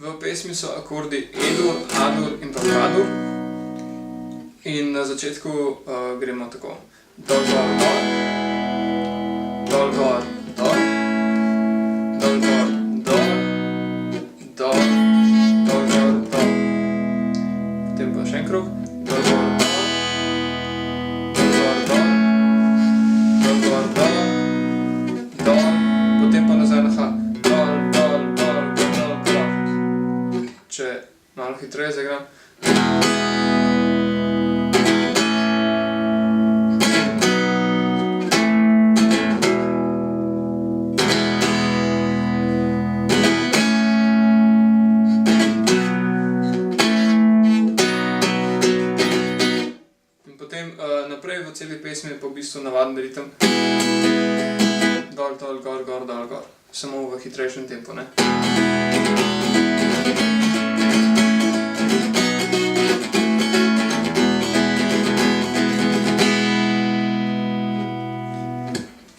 V pesmi so akordi E-dur, A-dur in pa K-dur. In na začetku gremo tako. Dol, gor, dol. Dol, gor, dol. Dol, gor, dol. Dol, dol, gor, dol. Potem pa še en krog. Dol, gor, dol. Dol, gor, dol. Dol, gor, dol. Dol. Potem pa nazaj na H. Dol, dol, dol, dol, dol. Če malo hitreje zaigram. Naprej v celi pesmi je pa v bistvu navaden ritem. Dol, dol, gor, gor, dol, gor. Samo v hitrejšem tempu, ne.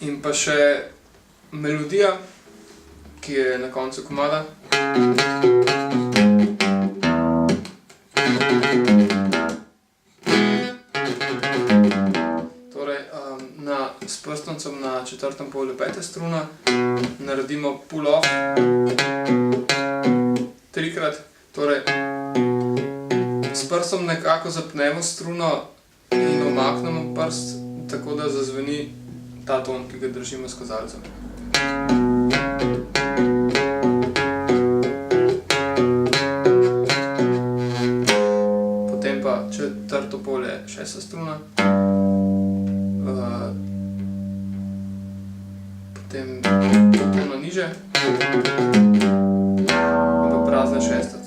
In pa še melodija, ki je na koncu komada. S prstoncem na četrtem polju pete struna naredimo pull off trikrat, torej s prstom nekako zapnemo struno in omaknemo prst, tako da zazveni ta ton, ki ga držimo s kazalcem. Potem pa četrto polje šesta struna. Potem tono niže in pa prazna šesta.